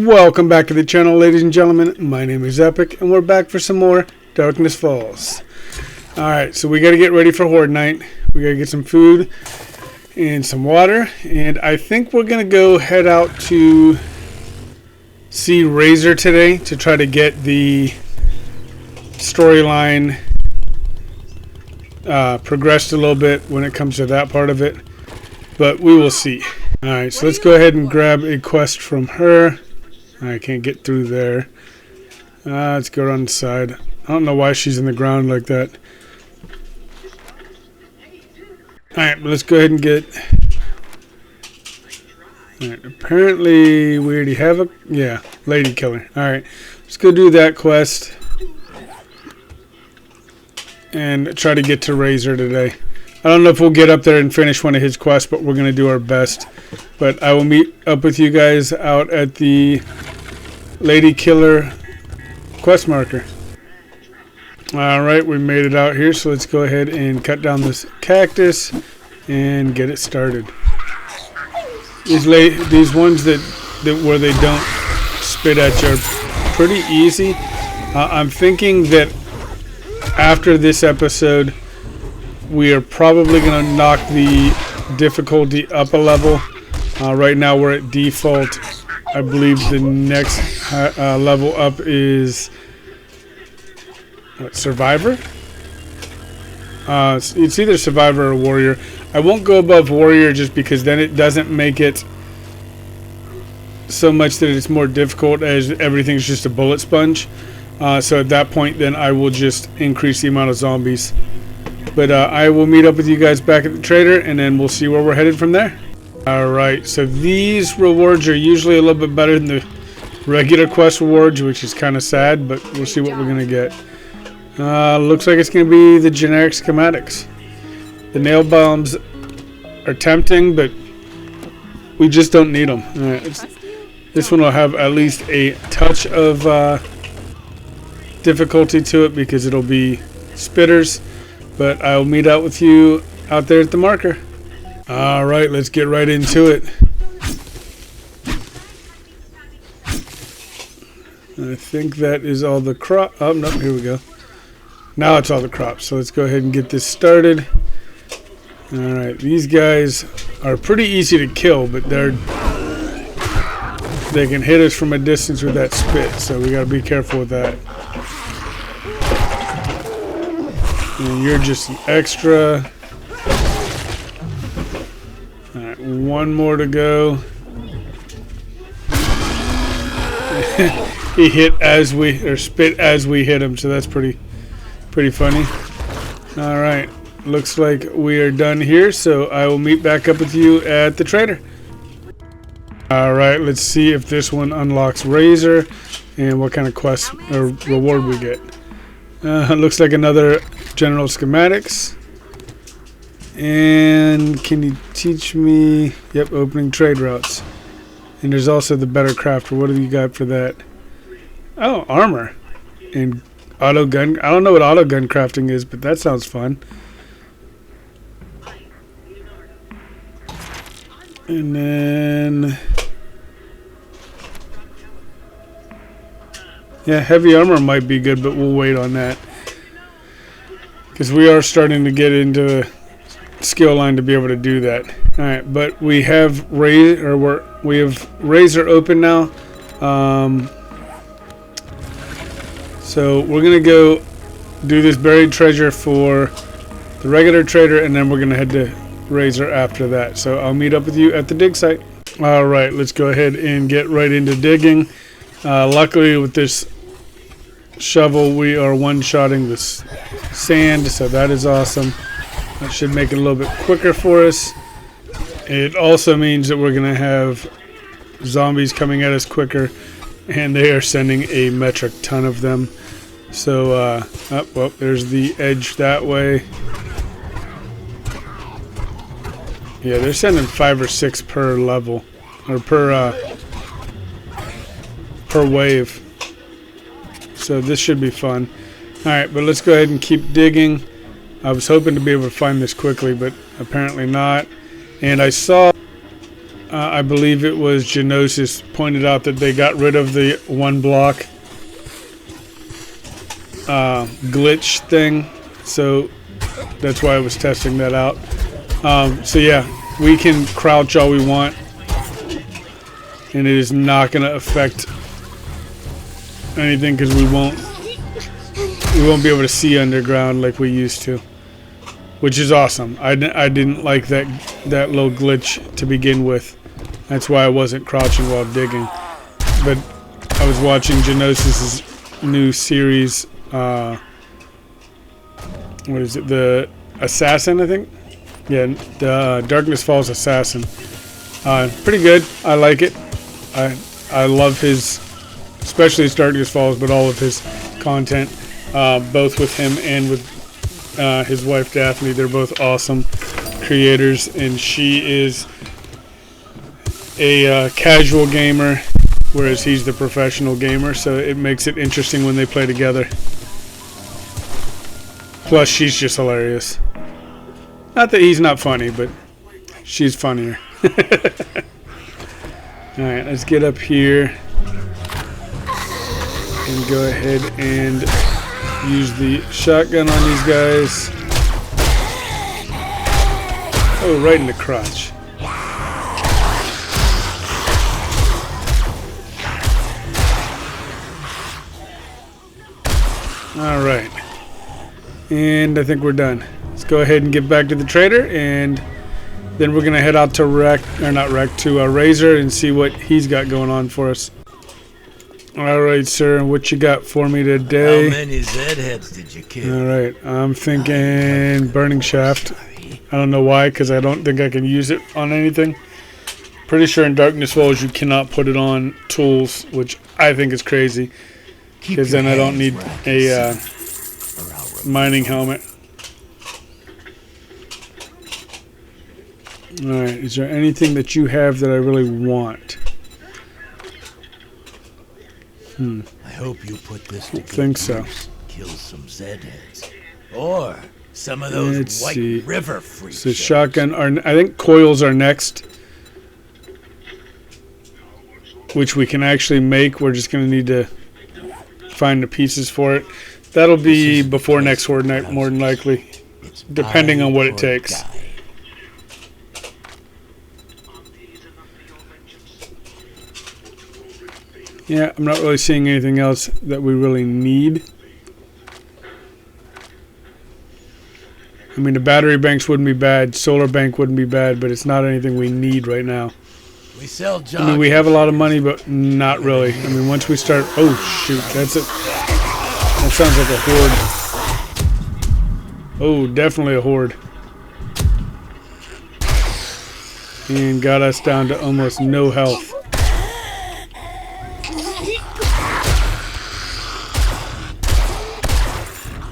Welcome back to the channel, ladies and gentlemen. My name is Epic, and we're back for some more Darkness Falls. Alright, so we got to get ready for Horde Night. We got to get some food and some water. And I think we're going to go head out to see Razor today to try to get the storyline progressed a little bit when it comes to that part of it. But we will see. Alright, so let's go ahead and grab a quest from her. I can't get through there. Let's go around the side. I don't know why she's in the ground like that. Alright, but let's go ahead and get... Alright, apparently we already have a... Yeah, Lady Killer. Alright, let's go do that quest. And try to get to Razor today. I don't know if we'll get up there and finish one of his quests, but we're going to do our best. But I will meet up with you guys out at the Lady Killer quest marker. Alright, we made it out here, so let's go ahead and cut down this cactus and get it started. These ones that where they don't spit at you are pretty easy. I'm thinking that after this episode, we are probably going to knock the difficulty up a level. Right now we're at default. I believe the next level up is Survivor. It's either Survivor or Warrior. I won't go above Warrior just because then it doesn't make it so much that it's more difficult, as everything's just a bullet sponge. So at that point then I will just increase the amount of zombies. But I will meet up with you guys back at the trader, and then we'll see where we're headed from there. Alright, so these rewards are usually a little bit better than the regular quest rewards, which is kind of sad, but we'll see what we're going to get. Looks like it's going to be the generic schematics. The nail bombs are tempting, but we just don't need them. Alright, this one will have at least a touch of difficulty to it because it'll be spitters. But I'll meet out with you out there at the marker. Alright, let's get right into it. I think that is all the crop. Oh, no, here we go. Now it's all the crops. So let's go ahead and get this started. Alright, these guys are pretty easy to kill, but they can hit us from a distance with that spit. So we got to be careful with that. And you're just an extra. Alright, one more to go. He hit as we, or spit as we hit him, so that's pretty funny. Alright, looks like we are done here, so I will meet back up with you at the trader. Alright, let's see if this one unlocks Razor and what kind of quest or reward we get. Looks like another general schematics. And can you teach me? Yep, opening trade routes. And there's also the better crafter. What do you got for that? Oh, armor and auto gun. I don't know what auto gun crafting is, but that sounds fun. And then yeah, heavy armor might be good, but we'll wait on that. Because we are starting to get into a skill line to be able to do that. Alright, but we have Razor open now. So we're going to go do this buried treasure for the regular trader, and then we're going to head to Razor after that. So I'll meet up with you at the dig site. Alright, let's go ahead and get right into digging. Luckily with this shovel we are one-shotting this sand, so that is awesome. That should make it a little bit quicker for us. It also means that we're going to have zombies coming at us quicker, and they are sending a metric ton of them. So well, there's the edge that way. Yeah, they're sending 5 or 6 per level, or per wave. So this should be fun. Alright, but let's go ahead and keep digging. I was hoping to be able to find this quickly, but apparently not. And I saw I believe it was Genosis pointed out that they got rid of the 1 block glitch thing, so that's why I was testing that out. So yeah, we can crouch all we want, and it is not going to affect anything because we won't be able to see underground like we used to, which is awesome. I didn't like that little glitch to begin with. That's why I wasn't crouching while digging. But I was watching Genosis's new series. What is it? The Assassin, I think. Yeah, the Darkness Falls Assassin. Pretty good. I like it. I love his, especially his Darkness Falls, but all of his content, both with him and with his wife Daphne. They're both awesome creators, and she is a casual gamer, whereas he's the professional gamer, so it makes it interesting when they play together. Plus, she's just hilarious. Not that he's not funny, but she's funnier. Alright, let's get up here and go ahead and use the shotgun on these guys. Oh, right in the crotch. Alright. And I think we're done. Let's go ahead and get back to the trader, and then we're going to head out to Razor and see what he's got going on for us. Alright, sir. What you got for me today? How many Zed heads did you kill? Alright. I'm thinking Burning Shaft. I don't know why, because I don't think I can use it on anything. Pretty sure in Darkness Falls you cannot put it on tools, which I think is crazy. Because then I don't need a mining helmet. Alright, is there anything that you have that I really want? I hope you put this to I think so. Kill some Zed heads. Or some of those white river freaks. So shotgun I think coils are next, which we can actually make. We're just going to need to find the pieces for it. That'll be before next Horde night, more than likely, depending on what it takes. Yeah, I'm not really seeing anything else that we really need. I mean, the battery banks wouldn't be bad, solar bank wouldn't be bad, but it's not anything we need right now. We sell jobs. I mean, we have a lot of money, but not really. I mean, once we start... Oh, shoot. That's it. That sounds like a horde. Oh, definitely a horde. And got us down to almost no health.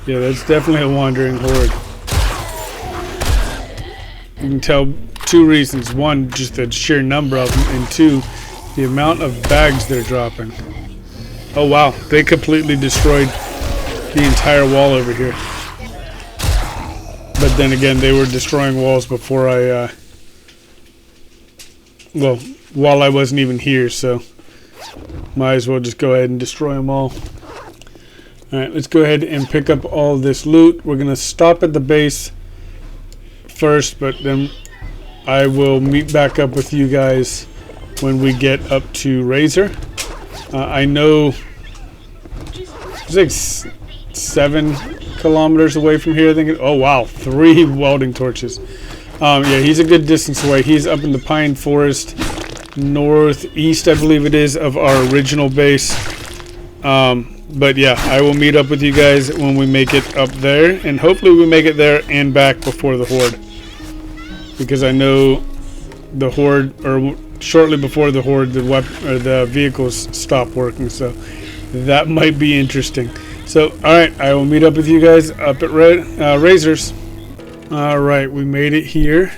Yeah, that's definitely a wandering horde. You can tell two reasons. One, just the sheer number of them, and two, the amount of bags they're dropping. Oh wow, they completely destroyed the entire wall over here. But then again, they were destroying walls before I, well, while I wasn't even here, so might as well just go ahead and destroy them all. Alright, let's go ahead and pick up all this loot. We're going to stop at the base first, but then I will meet back up with you guys when we get up to Razor. I know it's like 7 kilometers away from here. I think. Oh wow, 3 welding torches. Yeah, he's a good distance away. He's up in the Pine Forest, northeast, I believe it is, of our original base. But yeah, I will meet up with you guys when we make it up there, and hopefully we make it there and back before the horde. Because I know the horde, or shortly before the horde, the vehicles stop working, so that might be interesting. So, alright, I will meet up with you guys up at Razors. Alright, we made it here.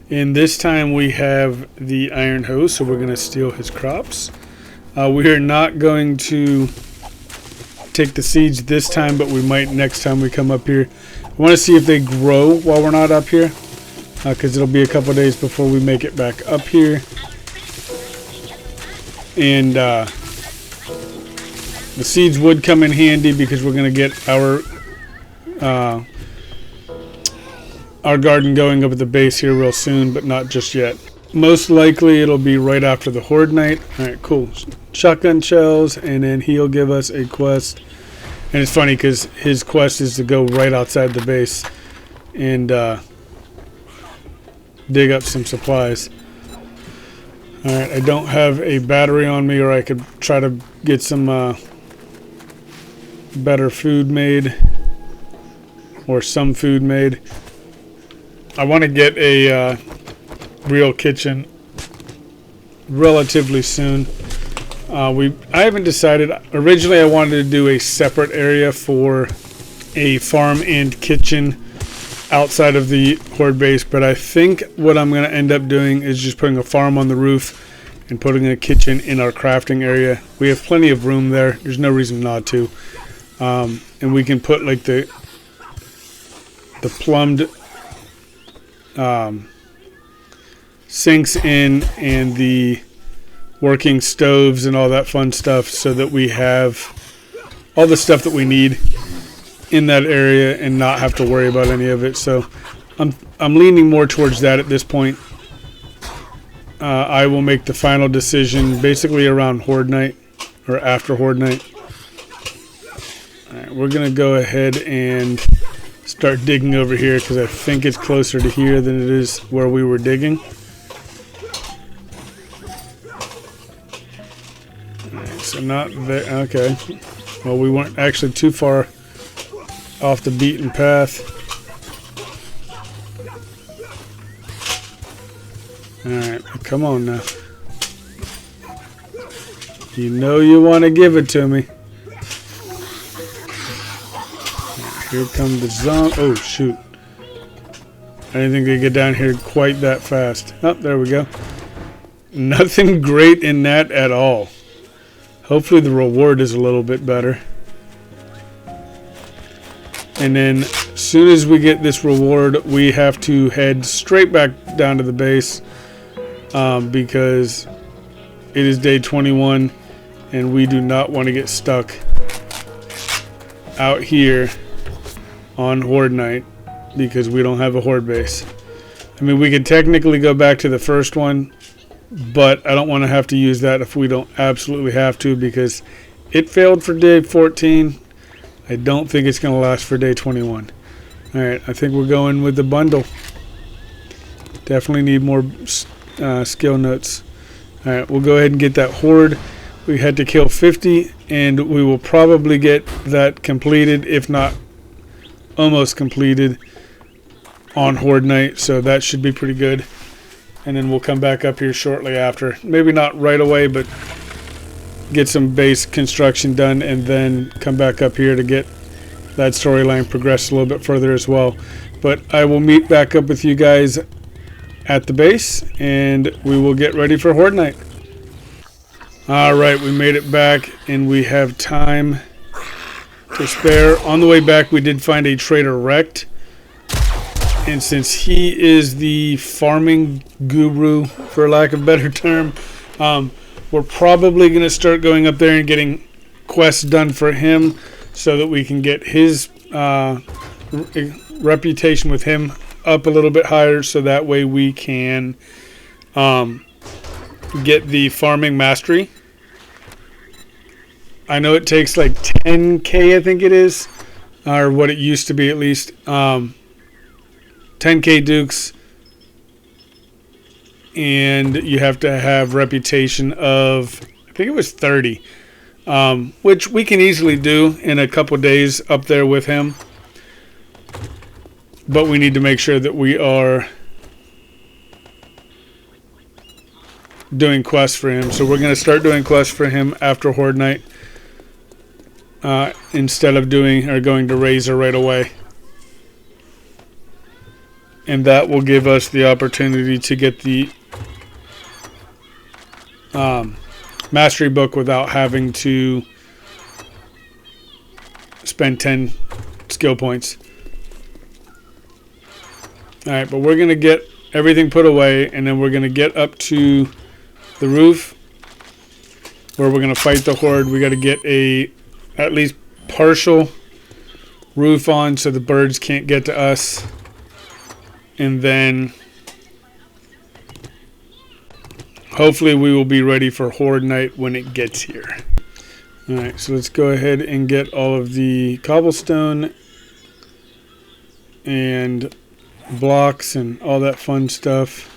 And this time we have the iron hose, so we're going to steal his crops. We are not going to take the seeds this time, but we might next time we come up here. I want to see if they grow while we're not up here. because it'll be a couple days before we make it back up here. And the seeds would come in handy because we're going to get our garden going up at the base here real soon, but not just yet. Most likely it'll be right after the Horde Night. Alright, cool. Shotgun shells, and then he'll give us a quest. And it's funny because his quest is to go right outside the base and dig up some supplies. Alright, I don't have a battery on me, or I could try to get some better food made, or some food made. I want to get a real kitchen relatively soon. I haven't decided. Originally I wanted to do a separate area for a farm and kitchen outside of the Horde base, but I think what I'm going to end up doing is just putting a farm on the roof and putting a kitchen in our crafting area. We have plenty of room there. There's no reason not to. And we can put like the plumbed sinks in, and the working stoves and all that fun stuff, so that we have all the stuff that we need in that area and not have to worry about any of it. So I'm leaning more towards that at this point. I will make the final decision basically around Horde Night, or after Horde Night. Alright, we're gonna go ahead and start digging over here because I think it's closer to here than it is where we were digging. Alright, so not there. Okay. Well, we weren't actually too far off the beaten path. Alright, come on now. You know you want to give it to me. Here come the zombie. Oh, shoot. I didn't think they'd get down here quite that fast. Oh, there we go. Nothing great in that at all. Hopefully the reward is a little bit better. And then as soon as we get this reward, we have to head straight back down to the base, because it is day 21 and we do not want to get stuck out here on Horde Night because we don't have a Horde base. I mean, we could technically go back to the first one, but I don't want to have to use that if we don't absolutely have to, because it failed for day 14. I don't think it's going to last for day 21. Alright, I think we're going with the bundle. Definitely need more skill notes. Alright, we'll go ahead and get that Horde. We had to kill 50, and we will probably get that completed, if not almost completed, on Horde Night, so that should be pretty good. And then we'll come back up here shortly after. Maybe not right away, but get some base construction done, and then come back up here to get that storyline progressed a little bit further as well. But I will meet back up with you guys at the base, and we will get ready for Horde Night. Alright, we made it back, and we have time to spare. On the way back, we did find a trader wrecked, and since he is the farming guru, for lack of a better term, we're probably going to start going up there and getting quests done for him, so that we can get his reputation with him up a little bit higher, so that way we can get the farming mastery. I know it takes like 10k, I think it is, or what it used to be at least. 10k dukes, and you have to have reputation of, I think it was 30, which we can easily do in a couple days up there with him. But we need to make sure that we are doing quests for him. So we're going to start doing quests for him after Horde Night, instead of going to Razor right away. And that will give us the opportunity to get the mastery book without having to spend 10 skill points. Alright, but we're going to get everything put away, and then we're going to get up to the roof where we're going to fight the horde. We got to get a at least partial roof on so the birds can't get to us, and then hopefully we will be ready for horde night when it gets here. Alright, so let's go ahead and get all of the cobblestone and blocks and all that fun stuff.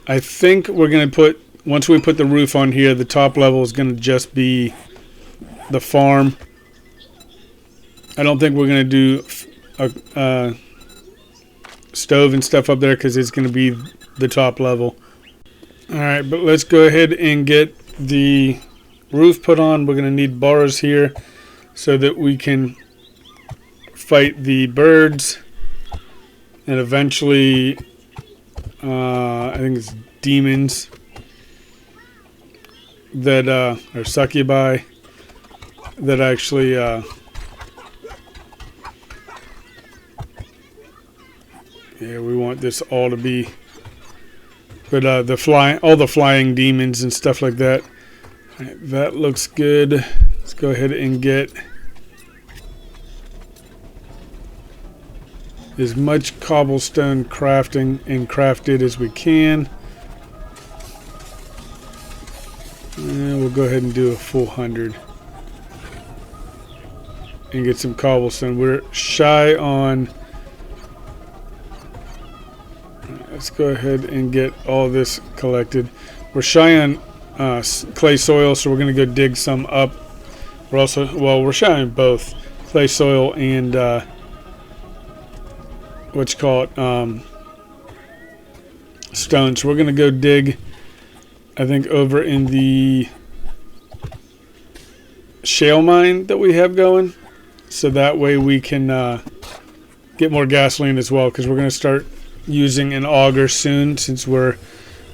I think we're going to put, once we put the roof on here, the top level is going to just be the farm. I don't think we're going to do a stove and stuff up there because it's going to be the top level. Alright, but let's go ahead and get the roof put on. We're going to need bars here so that we can fight the birds and eventually I think it's demons that are succubi that actually yeah, we want this all to be, but all the flying demons and stuff like that. Right, that looks good. Let's go ahead and get as much cobblestone crafting and crafted as we can. And we'll go ahead and do a full 100 and get some cobblestone. We're shy on. Let's go ahead and get all this collected. We're shy on clay soil, so we're going to go dig some up. We're also, well, we're shy on both clay soil and what you call it, stone. So we're going to go dig, I think, over in the shale mine that we have going, so that way we can get more gasoline as well, because we're going to start using an auger soon, since we're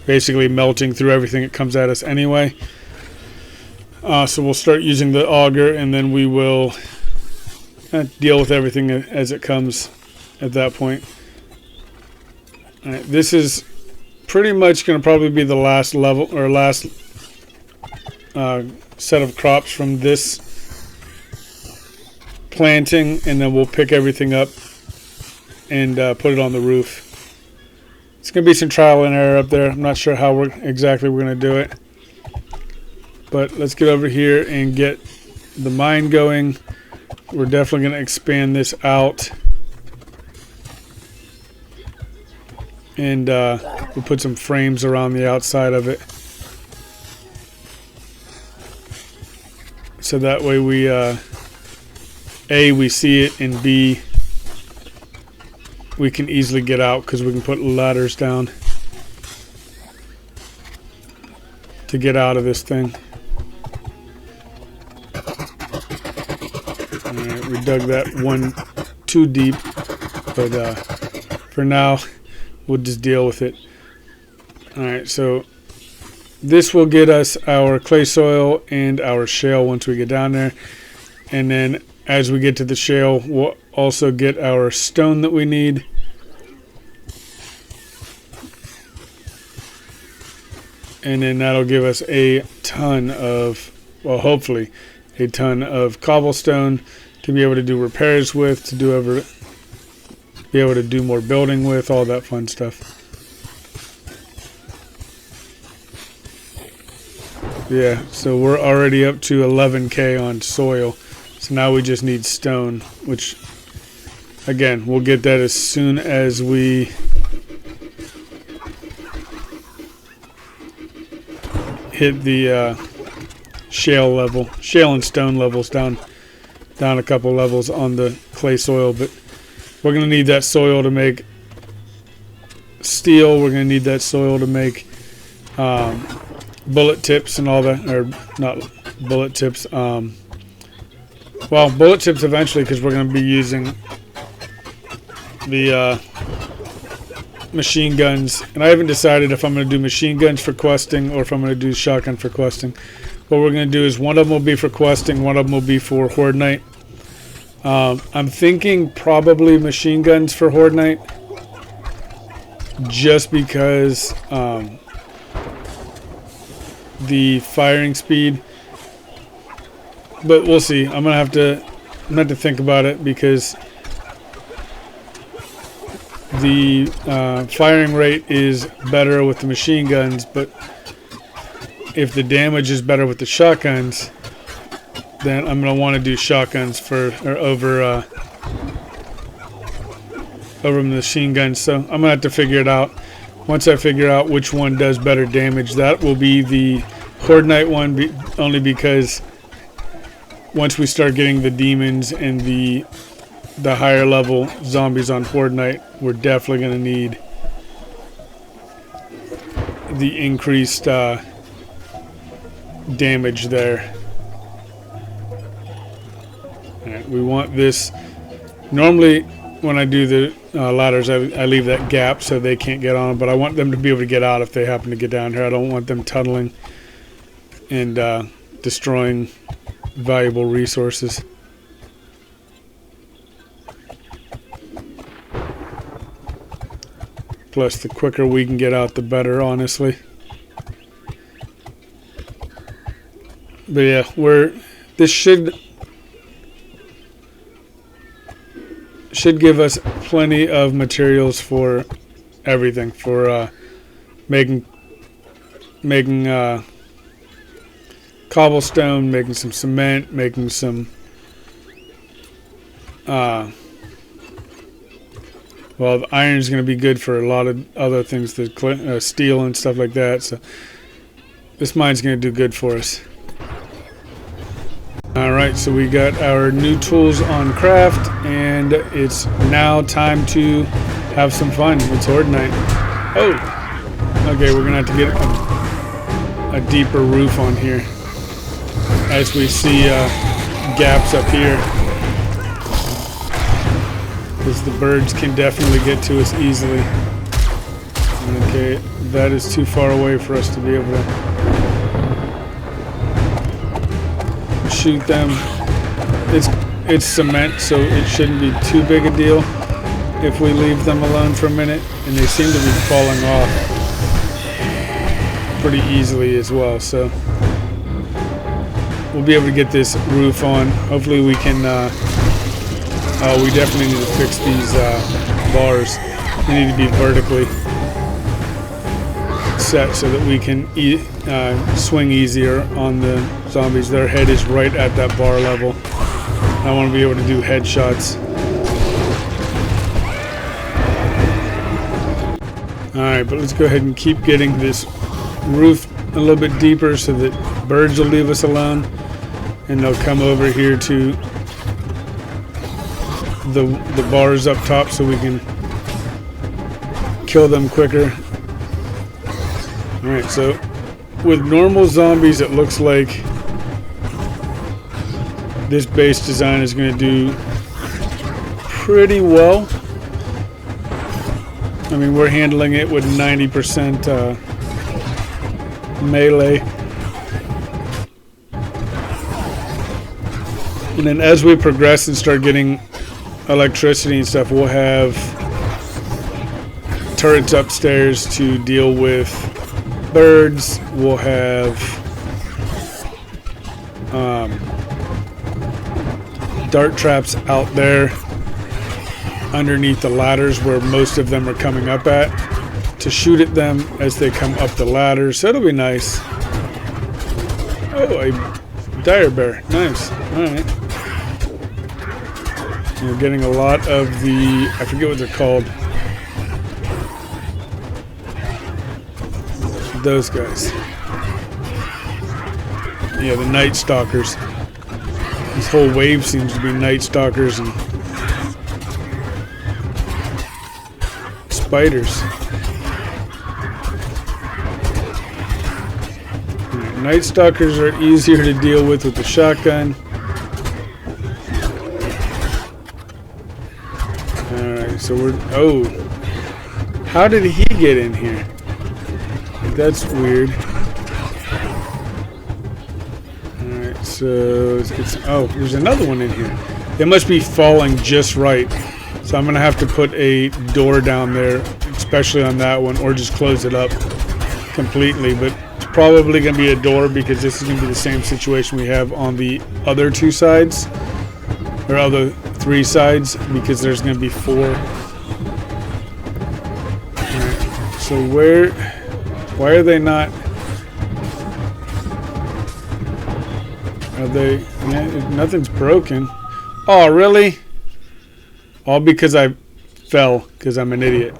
basically melting through everything that comes at us anyway. So we'll start using the auger, and then we will deal with everything as it comes at that point. All right, this is pretty much going to probably be the last level or last set of crops from this planting, and then we'll pick everything up and put it on the roof. It's going to be some trial and error up there. I'm not sure how exactly we're going to do it, but let's get over here and get the mine going. We're definitely going to expand this out, and we'll put some frames around the outside of it, so that way we A, we see it, and B, we can easily get out, because we can put ladders down to get out of this thing. Alright, we dug that one too deep, but for now we'll just deal with it. Alright, so this will get us our clay soil and our shale once we get down there, and then as we get to the shale, we'll also get our stone that we need. And then that'll give us a ton of, well, hopefully a ton of cobblestone to be able to do repairs with, to be able to do more building with, all that fun stuff. Yeah, so we're already up to 11K on soil. So now we just need stone, which, again, we'll get that as soon as we hit the shale and stone levels down a couple levels on the clay soil. But we're going to need that soil to make steel. We're going to need that soil to make bullet tips and all that, or not bullet tips. Well, bullet tips eventually, because we're going to be using the machine guns. And I haven't decided if I'm going to do machine guns for questing or if I'm going to do shotgun for questing. What we're going to do is one of them will be for questing, one of them will be for horde night. I'm thinking probably machine guns for Horde Night, just because the firing speed. But we'll see. I'm gonna have to think about it, because the firing rate is better with the machine guns, but if the damage is better with the shotguns, then I'm gonna want to do shotguns over machine guns. So I'm gonna have to figure it out. Once I figure out which one does better damage, that will be the Horde Night one. Only because once we start getting the demons and the higher level zombies on Horde Night, we're definitely gonna need the increased damage there. Alright, we want this. Normally when I do the ladders, I leave that gap so they can't get on, but I want them to be able to get out if they happen to get down here. I don't want them tunneling and destroying valuable resources. Plus, the quicker we can get out, the better, honestly. But yeah, this should give us plenty of materials for everything, for making cobblestone, making some cement, making some well, the iron is going to be good for a lot of other things, the steel and stuff like that. So this mine's going to do good for us. Alright, so we got our new tools on craft, and it's now time to have some fun. It's Horde Night. Oh! Okay, we're going to have to get a deeper roof on here, as we see gaps up here, because the birds can definitely get to us easily. Okay, that is too far away for us to be able to shoot them. It's cement, so it shouldn't be too big a deal if we leave them alone for a minute, and they seem to be falling off pretty easily as well, so we'll be able to get this roof on. Hopefully we can we definitely need to fix these bars. They need to be vertically set so that we can swing easier on the zombies. Their head is right at that bar level. I want to be able to do headshots. Alright, but let's go ahead and keep getting this roof a little bit deeper so that birds will leave us alone, and they'll come over here to the bars up top so we can kill them quicker. Alright, so with normal zombies, it looks like this base design is going to do pretty well. I mean, we're handling it with 90% melee. And then as we progress and start getting electricity and stuff, we'll have turrets upstairs to deal with birds. We'll have dart traps out there underneath the ladders where most of them are coming up at, to shoot at them as they come up the ladders. So it'll be nice. Oh, a dire bear. Nice. Alright. We're getting a lot of the, I forget what they're called. Those guys. Yeah, the Night Stalkers. This whole wave seems to be Night Stalkers and spiders. Night Stalkers are easier to deal with the shotgun. Alright, so we're... Oh! How did he get in here? That's weird. Alright, so... Oh, there's another one in here. They must be falling just right. So I'm going to have to put a door down there, especially on that one, or just close it up completely. But it's probably going to be a door because this is going to be the same situation we have on the other two sides, or other three sides, because there's going to be 4. Alright, so why are they not? Are they? Nothing's broken. Oh, really? All because I fell, because I'm an idiot.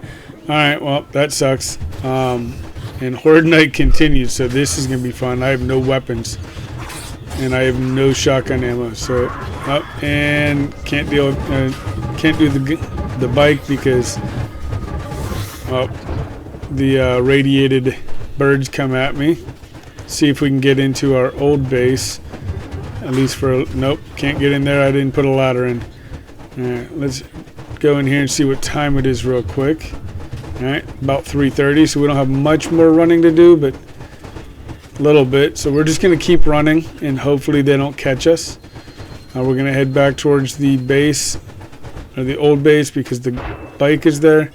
Alright, well, that sucks. And Horde Night continues, so this is going to be fun. I have no weapons. And I have no shotgun ammo, so... and can't do the bike because... the radiated birds come at me. See if we can get into our old base. At least for... Nope, can't get in there. I didn't put a ladder in. Alright, let's go in here and see what time it is real quick. Alright, about 3:30, so we don't have much more running to do, but a little bit. So we're just going to keep running, and hopefully they don't catch us. We're going to head back towards the base, or the old base, because the bike is there.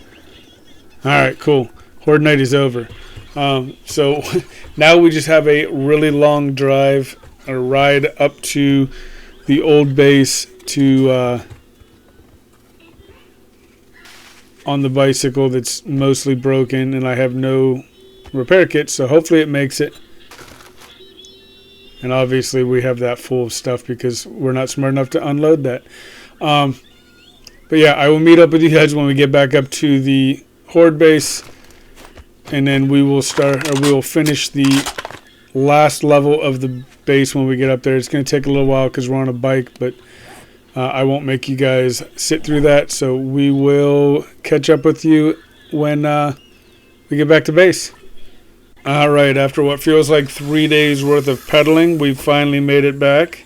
Alright, cool. Horde Night is over. So now we just have a really long drive, or ride up to the old base to... on the bicycle that's mostly broken, and I have no repair kit, so hopefully it makes it. And obviously we have that full of stuff because we're not smart enough to unload that. But yeah, I will meet up with you guys when we get back up to the Horde base, and then we will finish the last level of the base when we get up there. It's going to take a little while because we're on a bike, but I won't make you guys sit through that, so we will catch up with you when we get back to base. Alright, after what feels like 3 days worth of pedaling, we finally made it back.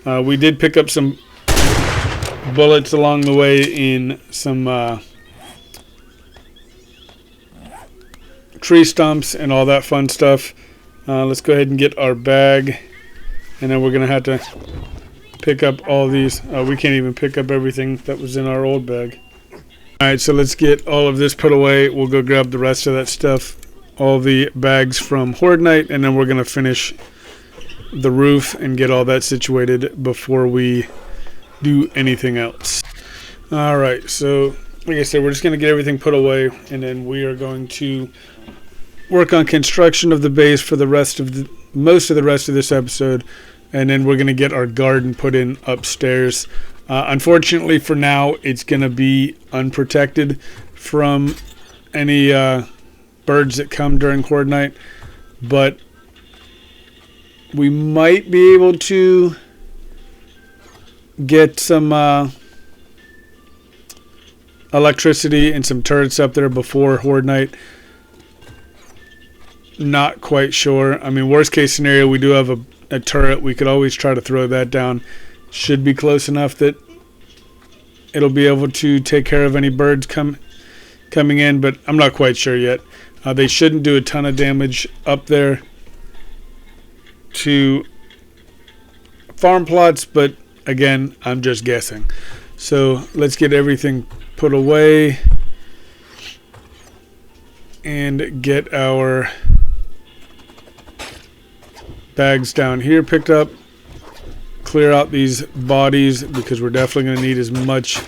We did pick up some bullets along the way in some tree stumps and all that fun stuff. Let's go ahead and get our bag, and then we're going to have to pick up all these. We can't even pick up everything that was in our old bag. Alright, so let's get all of this put away. We'll go grab the rest of that stuff, all the bags from Horde Night, and then we're going to finish the roof and get all that situated before we do anything else. Alright, so like I said, we're just going to get everything put away, and then we are going to work on construction of the base for the rest of most of the rest of this episode. And then we're going to get our garden put in upstairs. Unfortunately, for now, it's going to be unprotected from any birds that come during Horde Night. But we might be able to get some electricity and some turrets up there before Horde Night. Not quite sure. I mean, worst case scenario, we do have a turret. We could always try to throw that down. Should be close enough that it'll be able to take care of any birds coming in, but I'm not quite sure yet. They shouldn't do a ton of damage up there to farm plots, but again, I'm just guessing. So let's get everything put away and get our bags down here picked up. Clear out these bodies because we're definitely going to need as much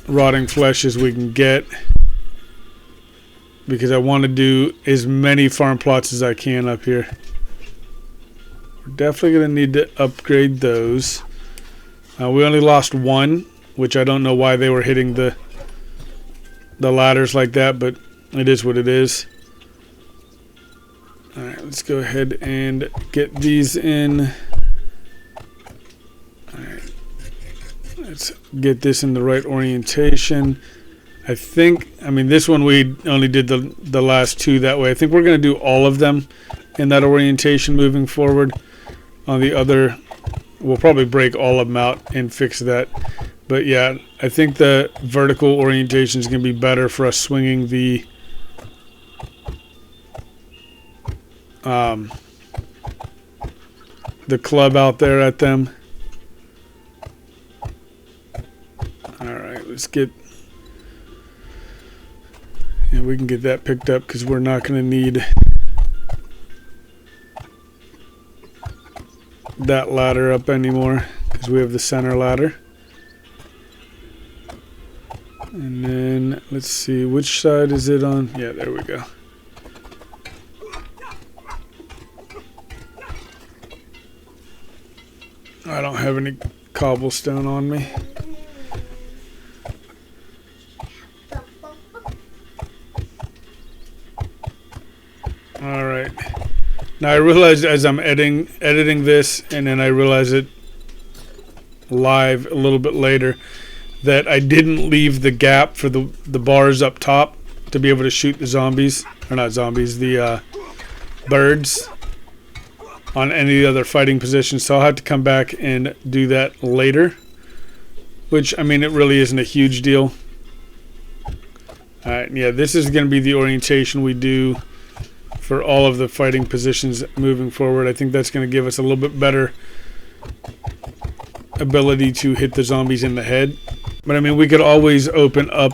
rotting flesh as we can get, because I want to do as many farm plots as I can up here. We're definitely going to need to upgrade those. We only lost one, which I don't know why they were hitting the ladders like that, but it is what it is. Alright, let's go ahead and get these in. Alright, let's get this in the right orientation. I mean, this one we only did the last two that way. I think we're going to do all of them in that orientation moving forward. On the other, we'll probably break all of them out and fix that. But yeah, I think the vertical orientation is going to be better for us swinging the club out there at them. get... Yeah, we can get that picked up because we're not going to need that ladder up anymore because we have the center ladder. And then let's see, which side is it on? Yeah, there we go. I don't have any cobblestone on me. All right. Now I realized as I'm editing this, and then I realized it live a little bit later, that I didn't leave the gap for the bars up top to be able to shoot the zombies, or not zombies, the birds on any of the other fighting positions. So I'll have to come back and do that later, which, I mean, it really isn't a huge deal. Alright, yeah, this is going to be the orientation we do for all of the fighting positions moving forward. I think that's going to give us a little bit better ability to hit the zombies in the head. But I mean, we could always open up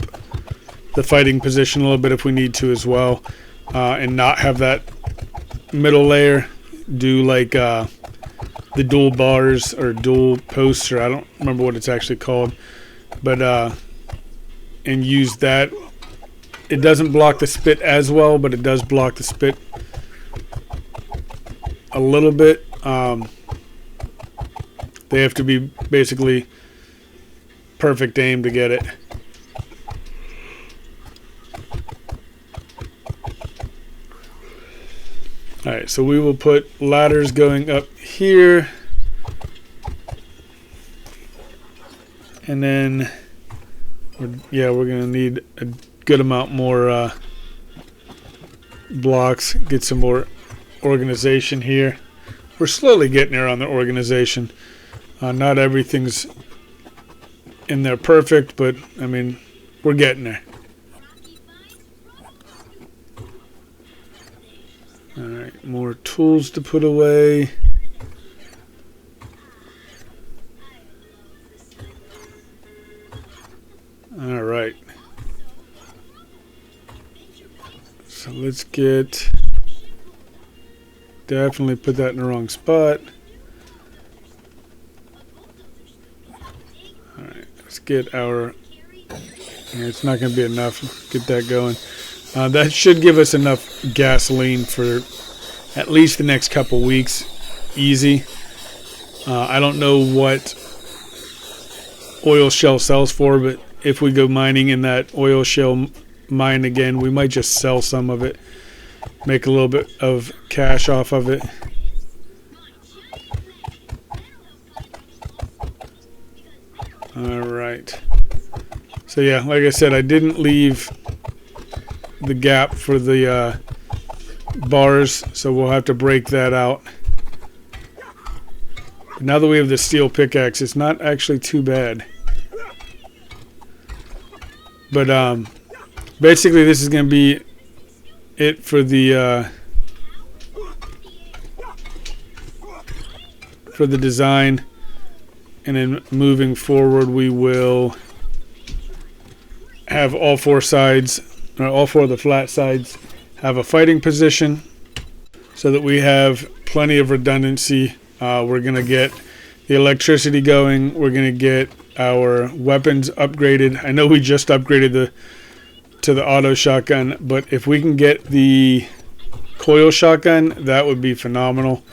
the fighting position a little bit if we need to as well, and not have that middle layer do like the dual bars or dual posts, or I don't remember what it's actually called, but and use that. It doesn't block the spit as well, but it does block the spit a little bit. They have to be basically perfect aim to get it. Alright, so we will put ladders going up here. And then, we're going to need a good amount more blocks. Get some more organization here. We're slowly getting there on the organization. Not everything's in there perfect, but I mean, we're getting there. Alright, more tools to put away. Alright. So let's get... Definitely put that in the wrong spot. Alright, let's get our... It's not going to be enough. Get that going. That should give us enough gasoline for at least the next couple weeks. Easy. I don't know what oil shell sells for, but if we go mining in that oil shell mine again, we might just sell some of it. Make a little bit of cash off of it. Alright. So yeah, like I said, I didn't leave the gap for the bars, so we'll have to break that out. Now that we have the steel pickaxe, it's not actually too bad. But basically this is going to be it for the design, and then moving forward we will have all four sides, or all four of the flat sides, have a fighting position so that we have plenty of redundancy. We're going to get the electricity going. We're going to get our weapons upgraded. I know we just upgraded to the auto shotgun, but if we can get the coil shotgun, that would be phenomenal.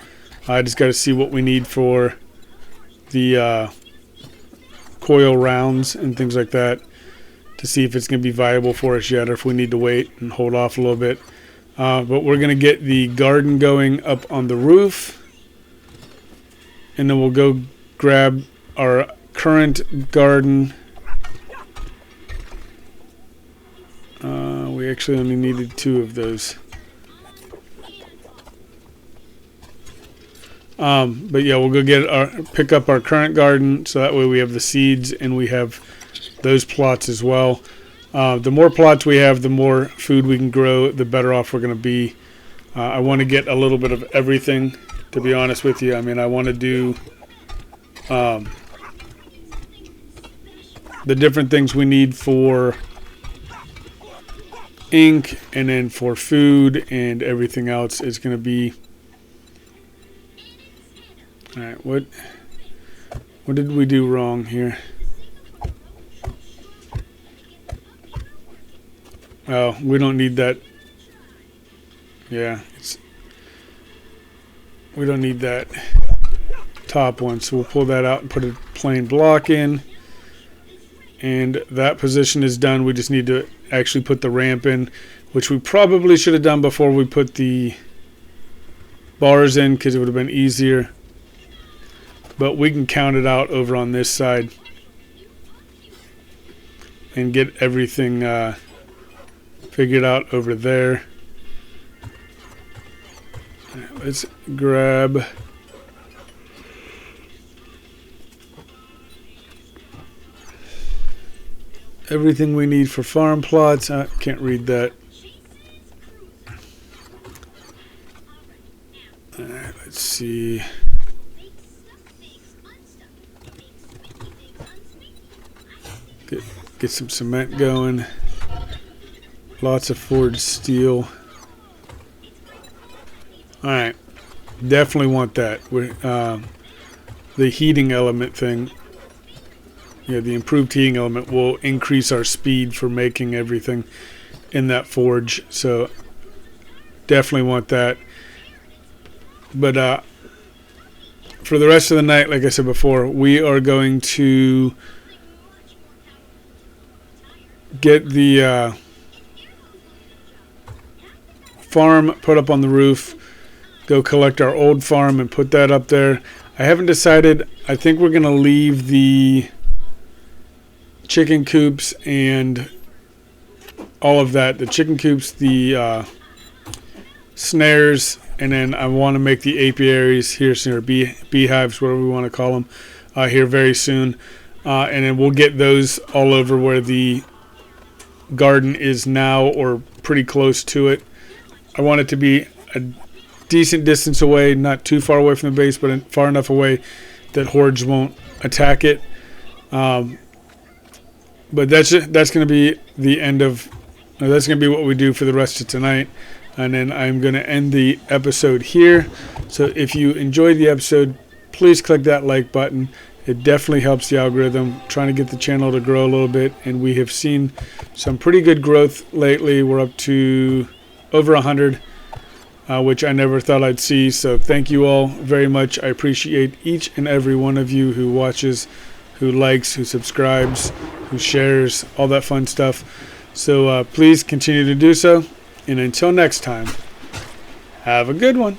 I just got to see what we need for the coil rounds and things like that to see if it's going to be viable for us yet, or if we need to wait and hold off a little bit. But we're going to get the garden going up on the roof, and then we'll go grab our current garden. We actually only needed 2 of those. But yeah, we'll go pick up our current garden, so that way we have the seeds and we have those plots as well. The more plots we have, the more food we can grow, the better off we're going to be. I want to get a little bit of everything, to be honest with you. I mean, I want to do the different things we need for ink, and then for food and everything else is going to be. All right, what did we do wrong here? Oh, we don't need that. Yeah, we don't need that top one, so we'll pull that out and put a plain block in. And that position is done. We just need to actually put the ramp in, which we probably should have done before we put the bars in, because it would have been easier. But we can count it out over on this side and get everything figured out over there. Let's grab everything we need for farm plots. I can't read that. All right, let's see. Get some cement going. Lots of forged steel. All right, definitely want that. The heating element thing. Yeah, the improved heating element will increase our speed for making everything in that forge. So definitely want that. But for the rest of the night, like I said before, we are going to get the farm put up on the roof, go collect our old farm and put that up there. I haven't decided. I think we're going to leave the chicken coops and all of that. The chicken coops, the snares, and then I want to make the apiaries here, beehives, whatever we want to call them, here very soon. And then we'll get those all over where the garden is now, or pretty close to it. I want it to be a decent distance away, not too far away from the base, but far enough away that hordes won't attack it. But that's going to be the end of. That's going to be what we do for the rest of tonight, and then I'm going to end the episode here. So if you enjoyed the episode, please click that like button. It definitely helps the algorithm, trying to get the channel to grow a little bit, and we have seen some pretty good growth lately. We're up to over 100, which I never thought I'd see. So thank you all very much. I appreciate each and every one of you who watches, who likes, who subscribes, who shares, all that fun stuff. So please continue to do so. And until next time, have a good one.